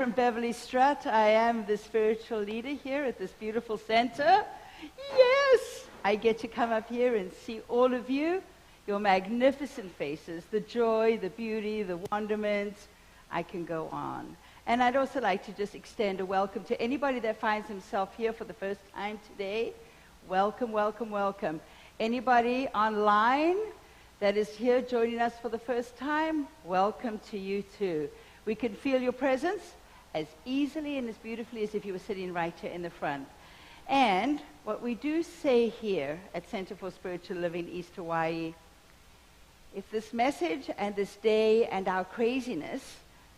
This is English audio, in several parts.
From Beverley, Strutt. I am the spiritual leader here at this beautiful center. Yes, I get to come up here and see all of you, your magnificent faces, the joy, the beauty, the wonderment. I can go on. And I'd also like to just extend a welcome to anybody that finds himself here for the first time today. Welcome, welcome, welcome. Anybody online that is here joining us for the first time, welcome to you too. We can feel your presence as easily and as beautifully as if you were sitting right here in the front. And what we do say here at Center for Spiritual Living East Hawaii, if this message and this day and our craziness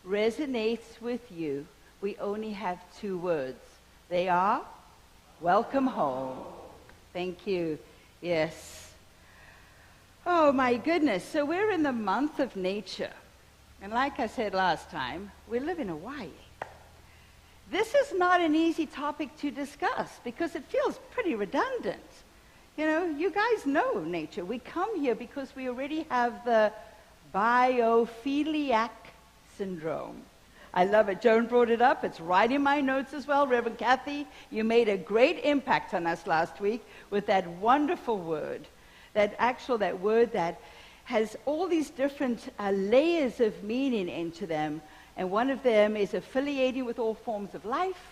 resonates with you, we only have two words. They are, welcome home. Thank you. Yes. Oh my goodness. So we're in the month of nature. And like I said last time, we live in Hawaii. This is not an easy topic to discuss because it feels pretty redundant. You know, you guys know nature. We come here because we already have the biophiliac syndrome. I love it. Joan brought it up. It's right in my notes as well. Reverend Kathy, you made a great impact on us last week with that wonderful word. That word that has all these different layers of meaning into them. And one of them is affiliating with all forms of life.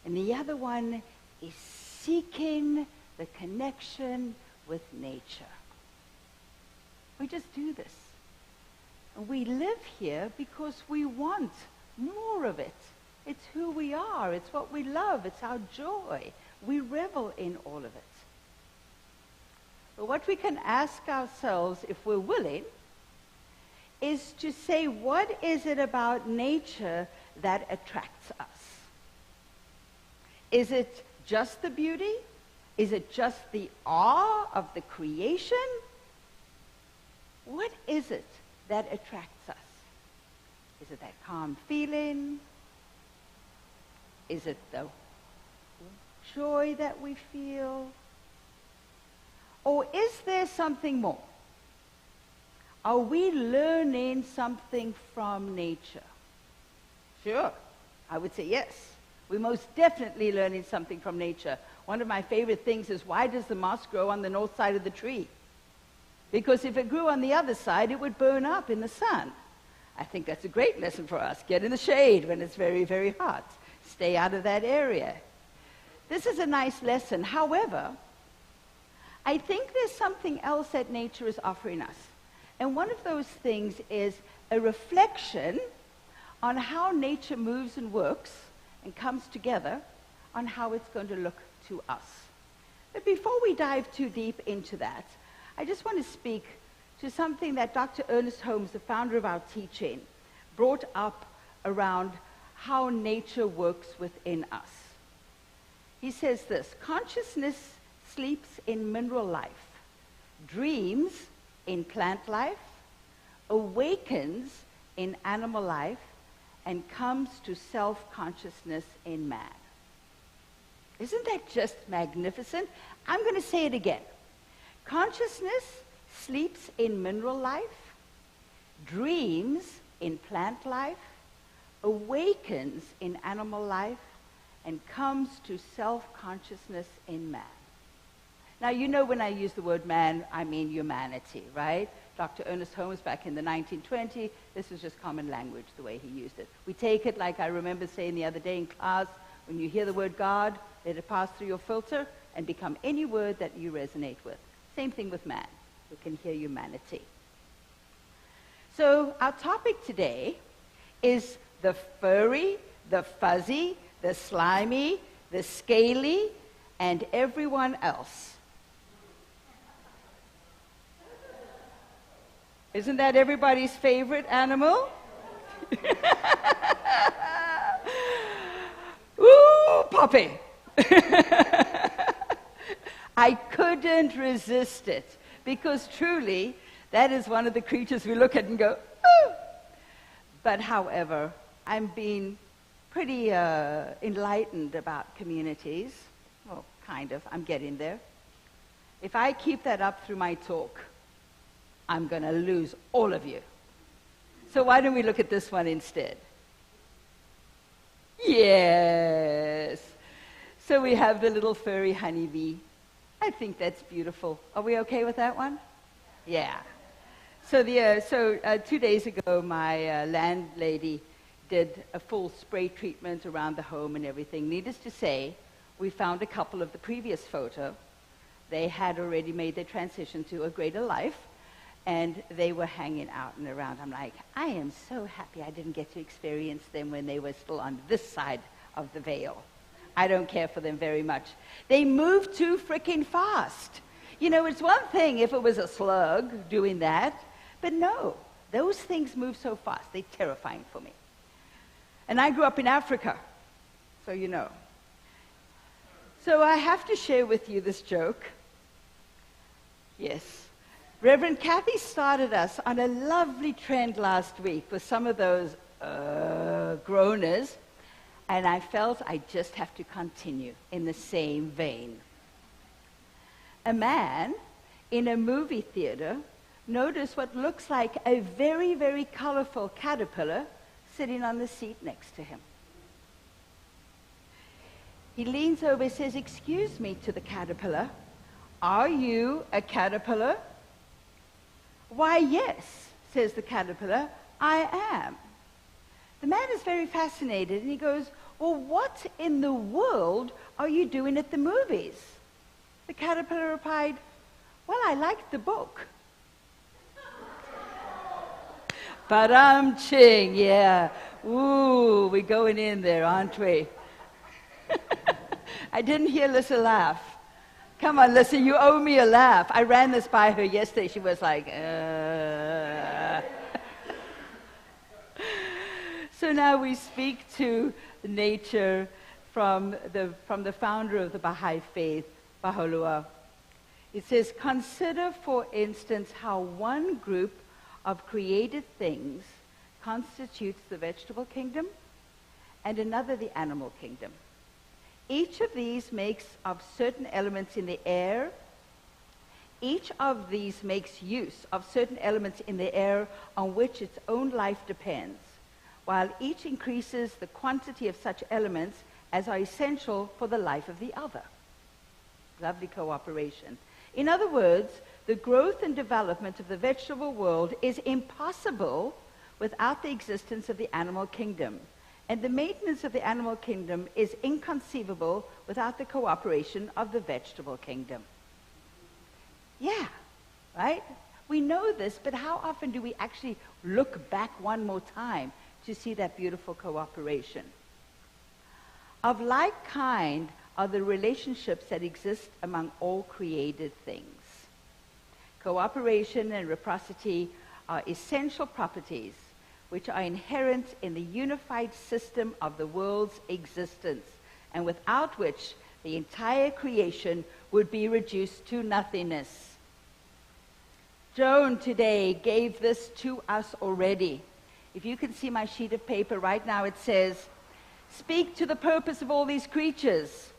And the other one is seeking the connection with nature. We just do this. And we live here because we want more of it. It's who we are. It's what we love. It's our joy. We revel in all of it. But what we can ask ourselves, if we're willing, is to say, what is it about nature that attracts us? Is it just the beauty? Is it just the awe of the creation? What is it that attracts us? Is it that calm feeling? Is it the joy that we feel? Or is there something more? Are we learning something from nature? Sure, I would say yes. We're most definitely learning something from nature. One of my favorite things is, why does the moss grow on the north side of the tree? Because if it grew on the other side, it would burn up in the sun. I think that's a great lesson for us. Get in the shade when it's very, very hot. Stay out of that area. This is a nice lesson. However, I think there's something else that nature is offering us. And one of those things is a reflection on how nature moves and works and comes together on how it's going to look to us. But before we dive too deep into that, I just want to speak to something that Dr. Ernest Holmes, the founder of our teaching, brought up around how nature works within us. He says this: consciousness sleeps in mineral life, dreams in plant life, awakens in animal life, and comes to self-consciousness in man. Isn't that just magnificent? I'm going to say it again. Consciousness sleeps in mineral life, dreams in plant life, awakens in animal life, and comes to self-consciousness in man. Now, you know when I use the word man, I mean humanity, right? Dr. Ernest Holmes, back in the 1920s, this was just common language, the way he used it. We take it like I remember saying the other day in class, when you hear the word God, let it pass through your filter and become any word that you resonate with. Same thing with man. We can hear humanity. So our topic today is the furry, the fuzzy, the slimy, the scaly, and everyone else. Isn't that everybody's favorite animal? Ooh, puppy. I couldn't resist it because truly that is one of the creatures we look at and go, ooh. But however, I'm being pretty enlightened about communities. Well, kind of. I'm getting there. If I keep that up through my talk, I'm going to lose all of you. So why don't we look at this one instead? So we have the little furry honeybee. I think that's beautiful. Are we okay with that one? Yeah. So 2 days ago, my landlady did a full spray treatment around the home and everything. Needless to say, we found a couple of the previous photo. They had already made their transition to a greater life, and they were hanging out and around. I'm like, I am so happy I didn't get to experience them when they were still on this side of the veil. I don't care for them very much. They move too freaking fast. You know, it's one thing if it was a slug doing that, but no, those things move so fast. They're terrifying for me. And I grew up in Africa, so you know. So I have to share with you this joke. Yes. Reverend Kathy started us on a lovely trend last week with some of those groaners, and I felt I just have to continue in the same vein. A man in a movie theater noticed what looks like a very, very colorful caterpillar sitting on the seat next to him. He leans over and says, "Excuse me," to the caterpillar, "are you a caterpillar?" "Why, yes," says the caterpillar, "I am." The man is very fascinated, and he goes, "Well, what in the world are you doing at the movies?" The caterpillar replied, "Well, I liked the book." Ba-dum-ching, yeah. Ooh, we're going in there, aren't we? I didn't hear Lissa laugh. Come on, Lissa, you owe me a laugh. I ran this by her yesterday. She was like, So now we speak to nature from the founder of the Baha'i faith, Baha'u'llah. It says, consider, for instance, how one group of created things constitutes the vegetable kingdom and another the animal kingdom. Each of these makes of certain elements in the air. Each of these makes use of certain elements in the air on which its own life depends, while each increases the quantity of such elements as are essential for the life of the other. Lovely cooperation. In other words, the growth and development of the vegetable world is impossible without the existence of the animal kingdom. And the maintenance of the animal kingdom is inconceivable without the cooperation of the vegetable kingdom. Yeah, right? We know this, but how often do we actually look back one more time to see that beautiful cooperation? Of like kind are the relationships that exist among all created things. Cooperation and reciprocity are essential properties which are inherent in the unified system of the world's existence, and without which the entire creation would be reduced to nothingness. Joan today gave this to us already. If you can see my sheet of paper right now, it says, "Speak to the purpose of all these creatures."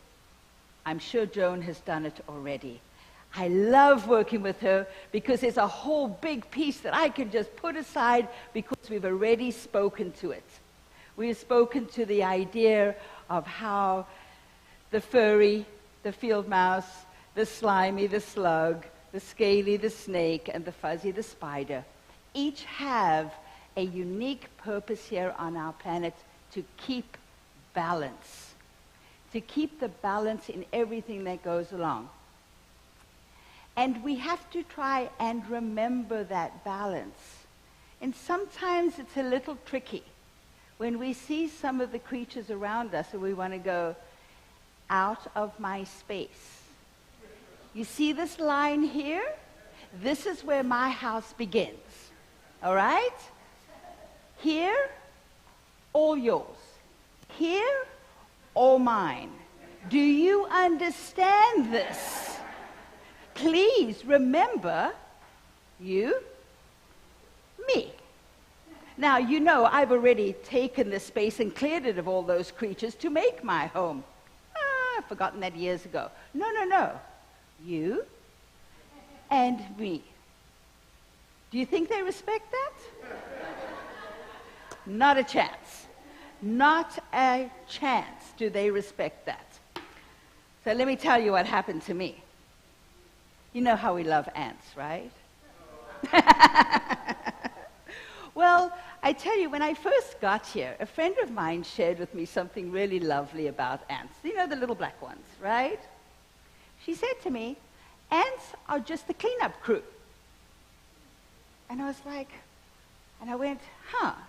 I'm sure Joan has done it already. I love working with her because there's a whole big piece that I can just put aside because we've already spoken to it. We've spoken to the idea of how the furry, the field mouse, the slimy, the slug, the scaly, the snake, and the fuzzy, the spider, each have a unique purpose here on our planet to keep balance, to keep the balance in everything that goes along. And we have to try and remember that balance. And sometimes it's a little tricky when we see some of the creatures around us and we want to go, out of my space. You see this line here? This is where my house begins. All right? Here, all yours. Here, all mine. Do you understand this? Please remember you, me. Now, you know I've already taken this space and cleared it of all those creatures to make my home. I've forgotten that years ago. No. You and me. Do you think they respect that? Not a chance. Not a chance do they respect that. So let me tell you what happened to me. You know how we love ants, right? Well, I tell you, when I first got here, a friend of mine shared with me something really lovely about ants. You know, the little black ones, right? She said to me, ants are just the cleanup crew. And I was like, and I went,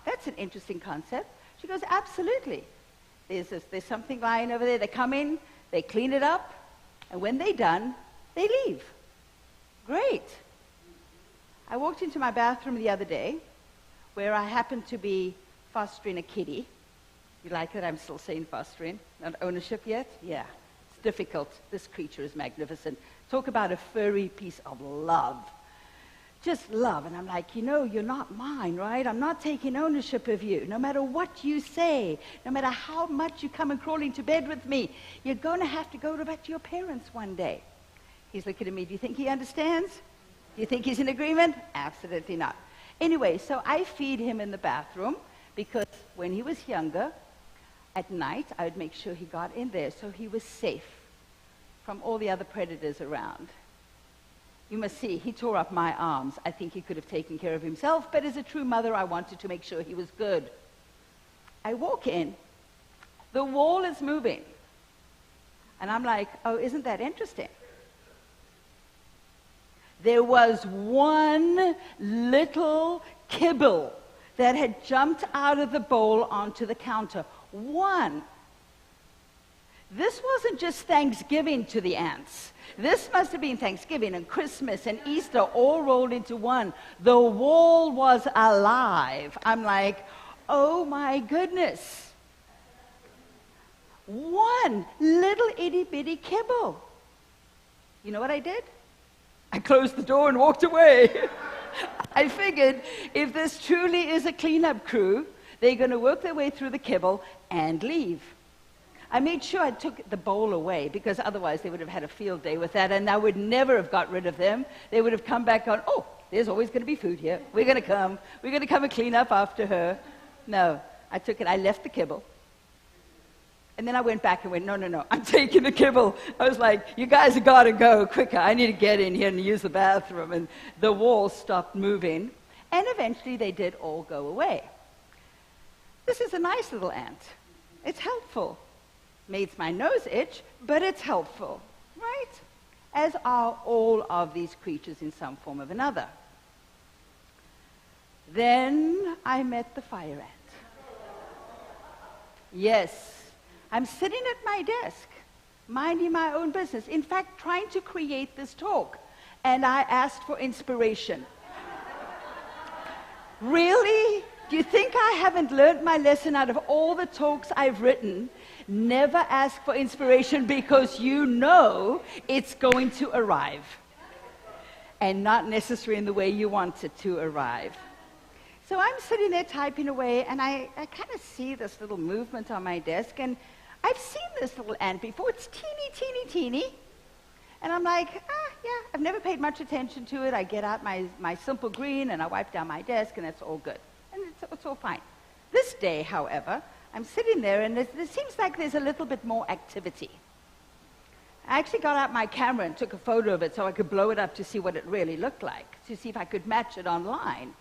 that's an interesting concept. She goes, absolutely. There's something lying over there. They come in, they clean it up, and when they're done, they leave. Great. I walked into my bathroom the other day, where I happened to be fostering a kitty. You like it? I'm still saying fostering. Not ownership yet? Yeah. It's difficult. This creature is magnificent. Talk about a furry piece of love. Just love. And I'm like, you're not mine, right? I'm not taking ownership of you. No matter what you say, no matter how much you come and crawl into bed with me, you're going to have to go back to your parents one day. He's looking at me. Do you think he understands? Do you think he's in agreement? Absolutely not. Anyway, so I feed him in the bathroom because when he was younger, at night, I would make sure he got in there so he was safe from all the other predators around. You must see, he tore up my arms. I think he could have taken care of himself, but as a true mother, I wanted to make sure he was good. I walk in, the wall is moving, and I'm like, oh, isn't that interesting? There was one little kibble that had jumped out of the bowl onto the counter. One. This wasn't just Thanksgiving to the ants. This must have been Thanksgiving and Christmas and Easter all rolled into one. The wall was alive. I'm like, oh my goodness. One little itty-bitty kibble. You know what I did? I closed the door and walked away. I figured if this truly is a cleanup crew, they're going to work their way through the kibble and leave. I made sure I took the bowl away because otherwise they would have had a field day with that and I would never have got rid of them. They would have come back on, oh, there's always going to be food here. We're going to come and clean up after her. No, I took it. I left the kibble. And then I went back and went, no, I'm taking the kibble. I was like, you guys have got to go quicker. I need to get in here and use the bathroom. And the wall stopped moving. And eventually they did all go away. This is a nice little ant. It's helpful. Makes my nose itch, but it's helpful, right? As are all of these creatures in some form or another. Then I met the fire ant. Yes. I'm sitting at my desk, minding my own business. In fact, trying to create this talk. And I asked for inspiration. Really? Do you think I haven't learned my lesson out of all the talks I've written? Never ask for inspiration because you know it's going to arrive. And not necessarily in the way you want it to arrive. So I'm sitting there typing away, and I kind of see this little movement on my desk, and I've seen this little ant before. It's teeny. And I'm like, yeah, I've never paid much attention to it. I get out my simple green, and I wipe down my desk, and it's all good. And it's all fine. This day, however, I'm sitting there, and it seems like there's a little bit more activity. I actually got out my camera and took a photo of it so I could blow it up to see what it really looked like, to see if I could match it online.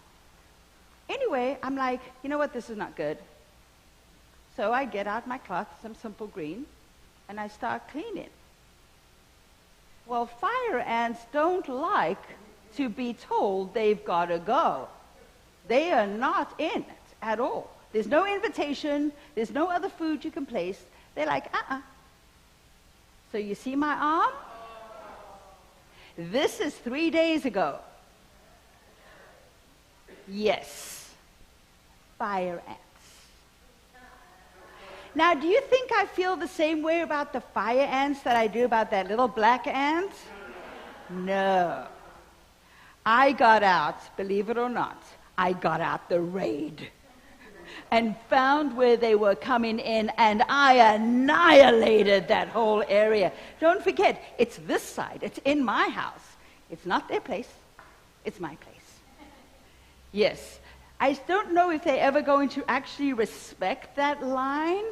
Anyway, I'm like, you know what, this is not good. So I get out my cloth, some simple green, and I start cleaning. Well, fire ants don't like to be told they've got to go. They are not in it at all. There's no invitation. There's no other food you can place. They're like, So you see my arm? This is 3 days ago. Yes. Fire ants. Now, do you think I feel the same way about the fire ants that I do about that little black ant? No. I got out, believe it or not, I got out the raid and found where they were coming in, and I annihilated that whole area. Don't forget, it's this side. It's in my house. It's not their place. It's my place. Yes. I don't know if they're ever going to actually respect that line,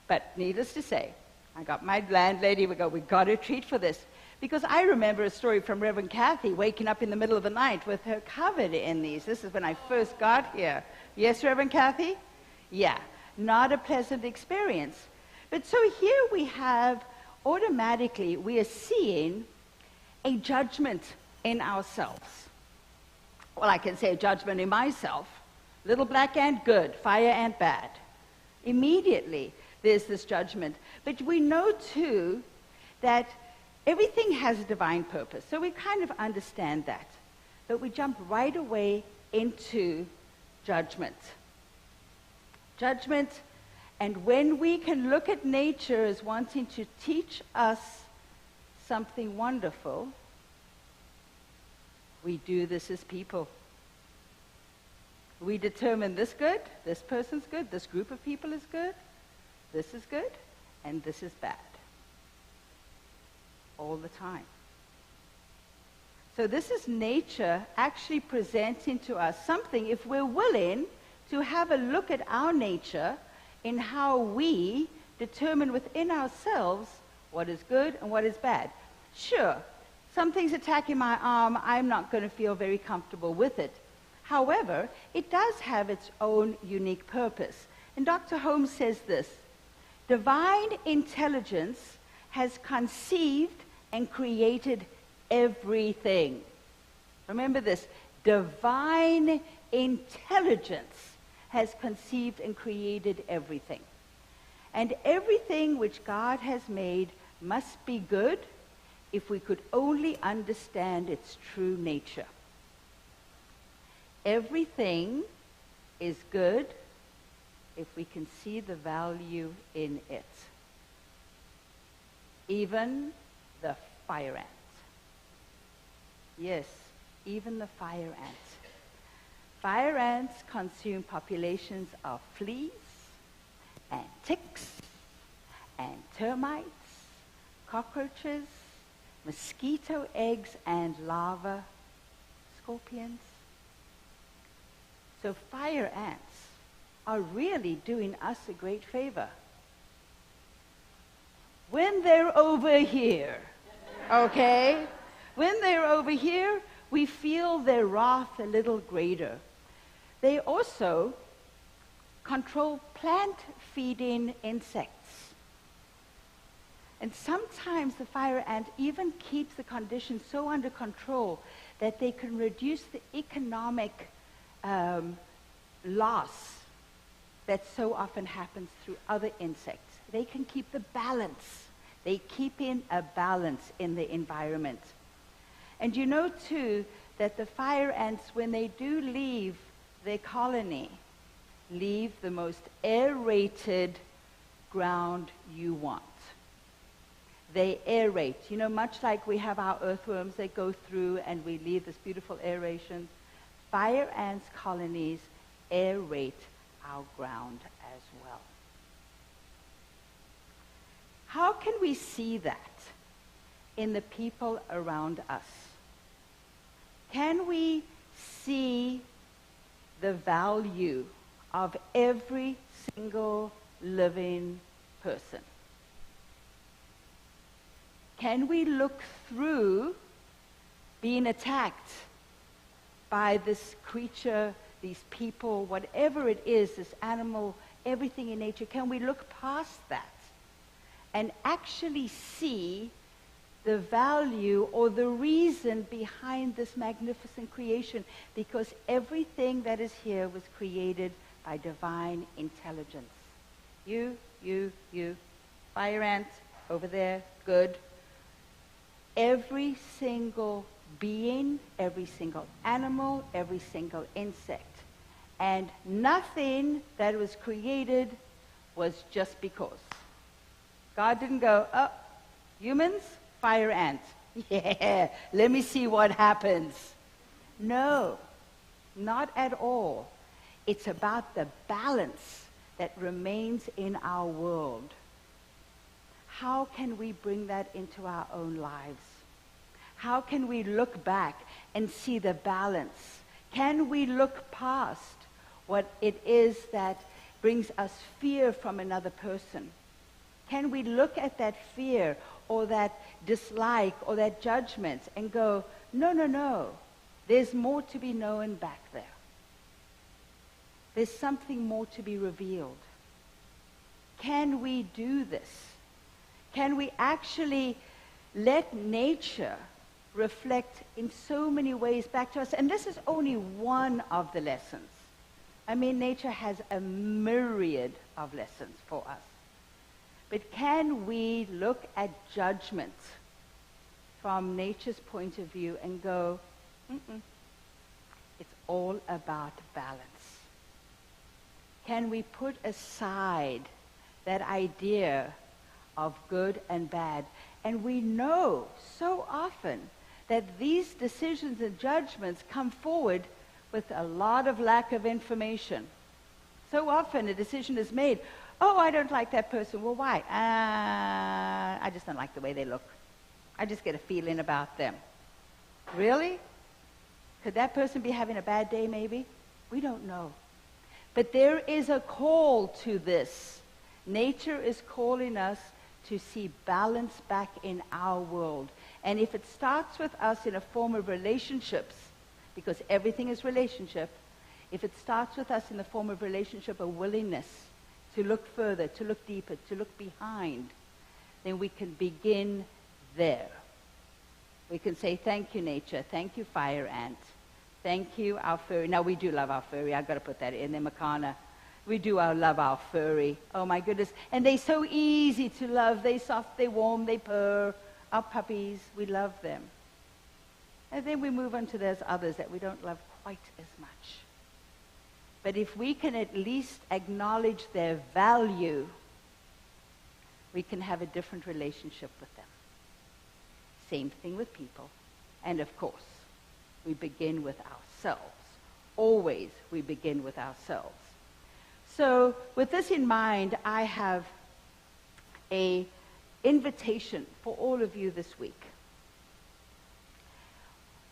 but needless to say, I got my landlady, we got to treat for this. Because I remember a story from Reverend Kathy waking up in the middle of the night with her covered in these. This is when I first got here. Yes, Reverend Kathy? Yeah, not a pleasant experience. But so here we have, automatically, we are seeing a judgment in ourselves. Well, I can say a judgment in myself. Little black ant, good. Fire ant, bad. Immediately, there's this judgment. But we know, too, that everything has a divine purpose. So we kind of understand that. But we jump right away into judgment. Judgment, and when we can look at nature as wanting to teach us something wonderful, we do this as people. We determine this good, this person's good, this group of people is good, this is good, and this is bad. All the time. So this is nature actually presenting to us something, if we're willing to have a look at our nature in how we determine within ourselves what is good and what is bad. Sure, something's attacking my arm, I'm not going to feel very comfortable with it. However, it does have its own unique purpose. And Dr. Holmes says this: divine intelligence has conceived and created everything. Remember this: divine intelligence has conceived and created everything. And everything which God has made must be good if we could only understand its true nature. Everything is good if we can see the value in it. Even the fire ant. Yes, even the fire ant. Fire ants consume populations of fleas and ticks and termites, cockroaches, mosquito eggs and larvae, scorpions. So fire ants are really doing us a great favor. When they're over here, okay? When they're over here, we feel their wrath a little greater. They also control plant-feeding insects. And sometimes the fire ant even keeps the conditions so under control that they can reduce the economic loss that so often happens through other insects. They can keep the balance. They keep in a balance in the environment. And you know, too, that the fire ants, when they do leave their colony, leave the most aerated ground you want. They aerate. You know, much like we have our earthworms, they go through and we leave this beautiful aeration. Fire ants' colonies aerate our ground as well. How can we see that in the people around us? Can we see the value of every single living person? Can we look through being attacked by this creature, these people, whatever it is, this animal, everything in nature? Can we look past that and actually see the value or the reason behind this magnificent creation? Because everything that is here was created by divine intelligence. You, fire ant over there, good. Every single being, every single animal, every single insect. And nothing that was created was just because. God didn't go, oh, humans, fire ants. Yeah, let me see what happens. No, not at all. It's about the balance that remains in our world. How can we bring that into our own lives? How can we look back and see the balance? Can we look past what it is that brings us fear from another person? Can we look at that fear or that dislike or that judgment and go, no, no, no, there's more to be known back there. There's something more to be revealed. Can we do this? Can we actually let nature reflect in so many ways back to us? And this is only one of the lessons. I mean, nature has a myriad of lessons for us. But can we look at judgment from nature's point of view and go, it's all about balance? Can we put aside that idea of good and bad? And we know so often that these decisions and judgments come forward with a lot of lack of information. So often a decision is made, oh, I don't like that person. Well, why? I just don't like the way they look. I just get a feeling about them. Really? Could that person be having a bad day maybe? We don't know. But there is a call to this. Nature is calling us to see balance back in our world. And if it starts with us in a form of relationships, because everything is relationship, if it starts with us in the form of relationship, a willingness to look further, to look deeper, to look behind, then we can begin there. We can say, thank you, nature. Thank you, fire ant. Thank you, our furry. Now, we do love our furry. I've got to put that in there, Makana. We do love our furry. Oh, my goodness. And they're so easy to love. They're soft, they're warm, they purr. Our puppies, we love them. And then we move on to those others that we don't love quite as much. But if we can at least acknowledge their value, we can have a different relationship with them. Same thing with people. And of course, we begin with ourselves. Always we begin with ourselves. So with this in mind, I have an invitation for all of you this week.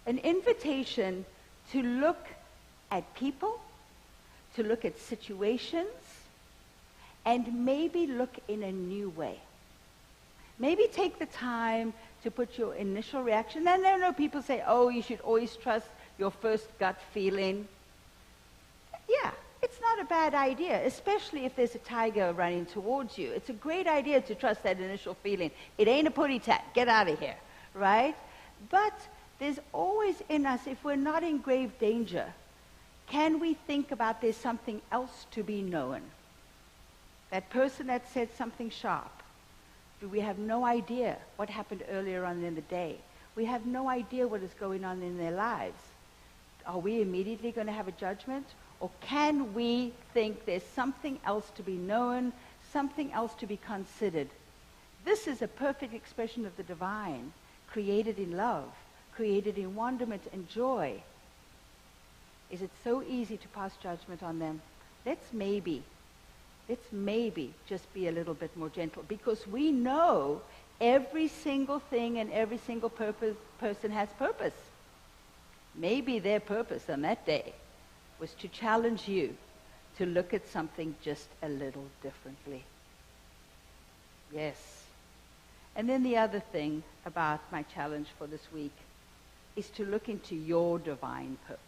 An invitation to look at people, to look at situations, and maybe look in a new way. Maybe take the time to put your initial reaction. And I know people say, oh, you should always trust your first gut feeling. Yeah, it's not a bad idea, especially if there's a tiger running towards you. It's a great idea to trust that initial feeling. It ain't a putty tat. Get out of here, right? But there's always in us, if we're not in grave danger, can we think about there's something else to be known? That person that said something sharp, do we have no idea what happened earlier on in the day? We have no idea what is going on in their lives. Are we immediately going to have a judgment? Or can we think there's something else to be known, something else to be considered? This is a perfect expression of the divine, created in love, created in wonderment and joy. Is it so easy to pass judgment on them? Let's maybe just be a little bit more gentle, because we know every single thing and every single person has purpose. Maybe their purpose on that day was to challenge you to look at something just a little differently. Yes. And then the other thing about my challenge for this week is to look into your divine purpose.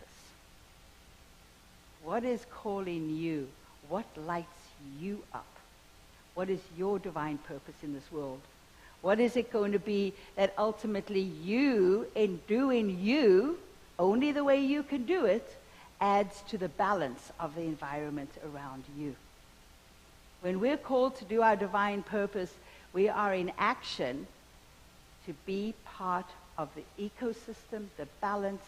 What is calling you? What lights you up? What is your divine purpose in this world? What is it going to be that ultimately you, in doing you, only the way you can do it, adds to the balance of the environment around you? When we're called to do our divine purpose, we are in action to be part of the ecosystem, the balance,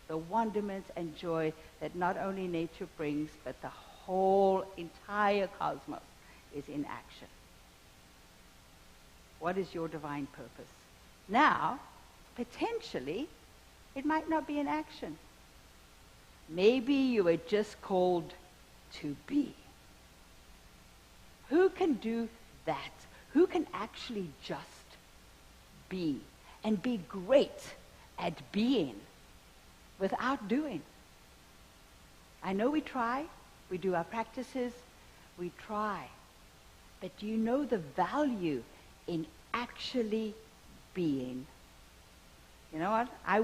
the wonderment and joy that not only nature brings, but the whole entire cosmos is in action. What is your divine purpose? Now, potentially, it might not be in action. Maybe you are just called to be. Who can do that? Who can actually just be and be great at being without doing? I know we try. We do our practices. We try. But do you know the value in actually being? You know what? I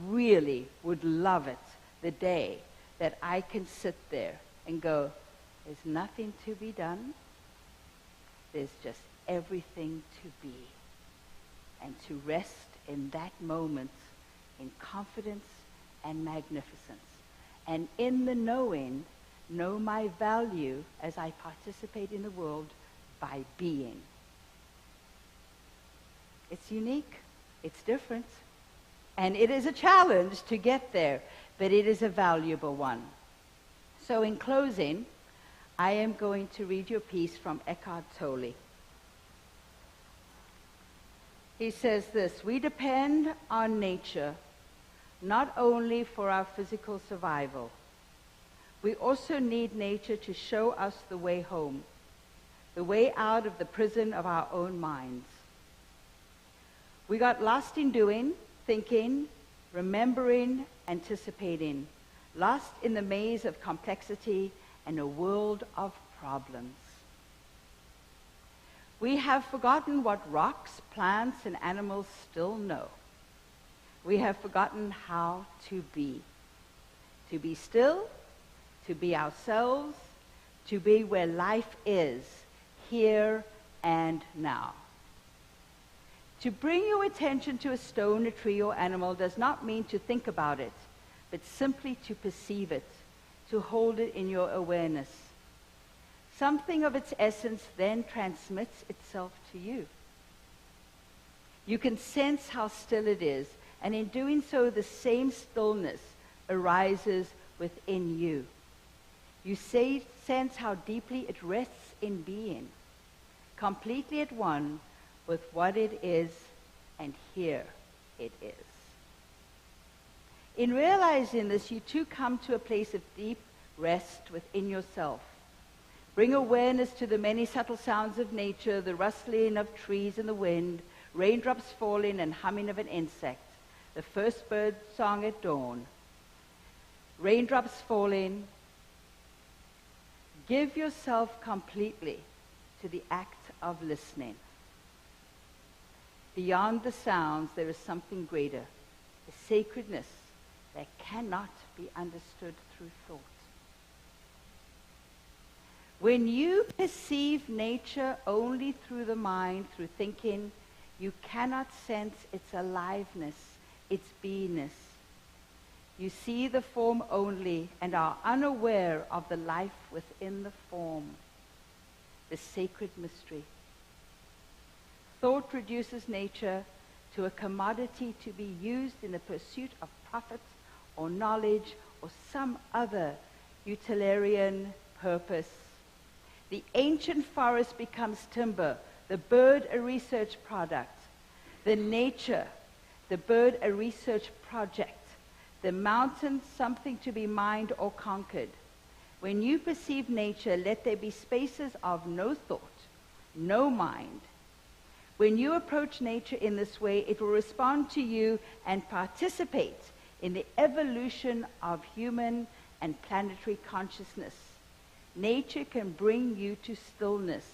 really would love it the day that I can sit there and go, there's nothing to be done. There's just everything to be. And to rest in that moment in confidence and magnificence. And in the knowing, know my value as I participate in the world by being. It's unique. It's different. And it is a challenge to get there, but it is a valuable one. So in closing, I am going to read you a piece from Eckhart Tolle. He says this: we depend on nature not only for our physical survival. We also need nature to show us the way home, the way out of the prison of our own minds. We got lost in doing, thinking, remembering, anticipating, lost in the maze of complexity and a world of problems. We have forgotten what rocks, plants, and animals still know. We have forgotten how to be still, to be ourselves, to be where life is, here and now. To bring your attention to a stone, a tree, or animal does not mean to think about it, but simply to perceive it, to hold it in your awareness. Something of its essence then transmits itself to you. You can sense how still it is, and in doing so, the same stillness arises within you. You sense how deeply it rests in being, completely at one with what it is, and here it is. In realizing this, you too come to a place of deep rest within yourself. Bring awareness to the many subtle sounds of nature, the rustling of trees in the wind, raindrops falling and humming of an insect, the first bird song at dawn. Raindrops falling. Give yourself completely to the act of listening. Beyond the sounds, there is something greater, a sacredness that cannot be understood through thought. When you perceive nature only through the mind, through thinking, you cannot sense its aliveness, its beingness. You see the form only and are unaware of the life within the form, the sacred mystery. Thought reduces nature to a commodity to be used in the pursuit of profit or knowledge or some other utilitarian purpose. The ancient forest becomes timber, the bird a research product, the nature, the bird a research project, the mountain something to be mined or conquered. When you perceive nature, let there be spaces of no thought, no mind. When you approach nature in this way, it will respond to you and participate in the evolution of human and planetary consciousness. Nature can bring you to stillness.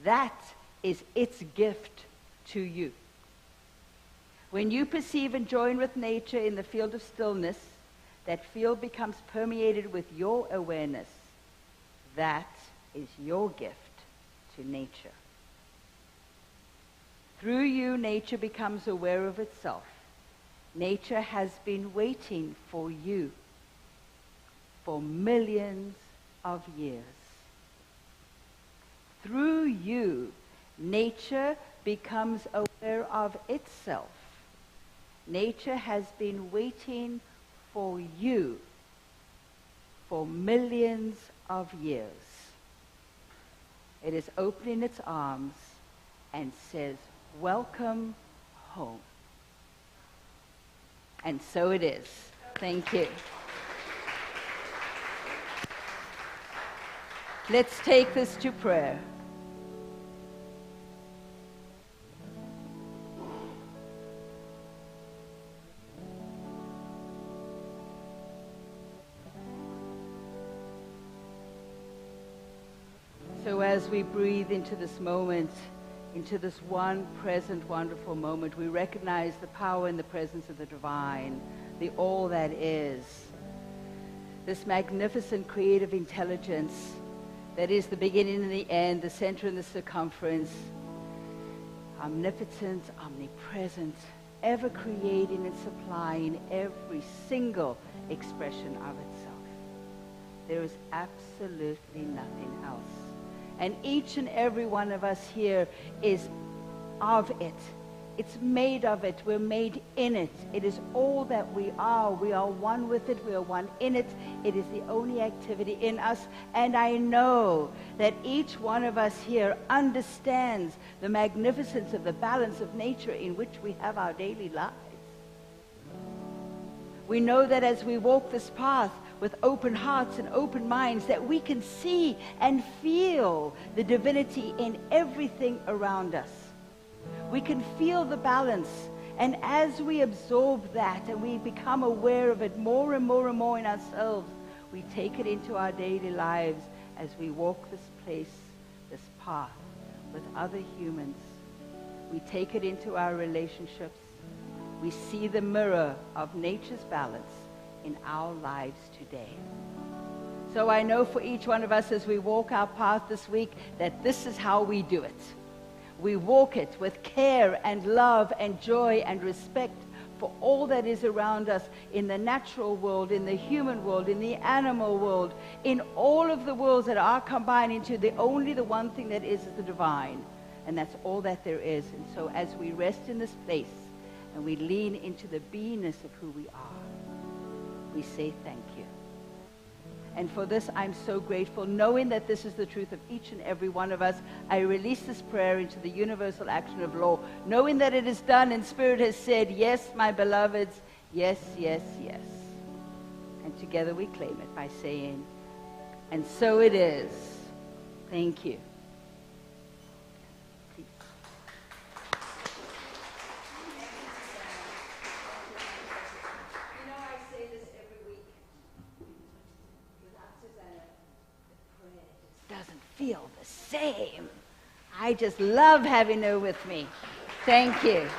That is its gift to you. When you perceive and join with nature in the field of stillness, that field becomes permeated with your awareness. That is your gift to nature. Through you, nature becomes aware of itself. Nature has been waiting for you for millions of years. Through you, nature becomes aware of itself. Nature has been waiting for you for millions of years. It is opening its arms and says, "Welcome home." And so it is. Thank you. Let's take this to prayer. So as we breathe into this moment, into this one present, wonderful moment, we recognize the power and the presence of the divine, the all that is. This magnificent creative intelligence that is the beginning and the end, the center and the circumference, omnipotent, omnipresent, ever creating and supplying every single expression of itself. There is absolutely nothing else. And each and every one of us here is of it. It's made of it. We're made in it. It is all that we are. We are one with it. We are one in it. It is the only activity in us. And I know that each one of us here understands the magnificence of the balance of nature in which we have our daily lives. We know that as we walk this path with open hearts and open minds, that we can see and feel the divinity in everything around us. We can feel the balance, and as we absorb that and we become aware of it more and more and more in ourselves, we take it into our daily lives as we walk this place, this path with other humans. We take it into our relationships. We see the mirror of nature's balance in our lives today. So I know for each one of us as we walk our path this week that this is how we do it. We walk it with care and love and joy and respect for all that is around us in the natural world, in the human world, in the animal world, in all of the worlds that are combined into the one thing that is the divine. And that's all that there is. And so as we rest in this place and we lean into the beingness of who we are, we say thank you. And for this, I'm so grateful. Knowing that this is the truth of each and every one of us, I release this prayer into the universal action of law, knowing that it is done and Spirit has said, yes, my beloveds, yes, yes, yes. And together we claim it by saying, and so it is. Thank you. Doesn't feel the same. I just love having her with me. Thank you.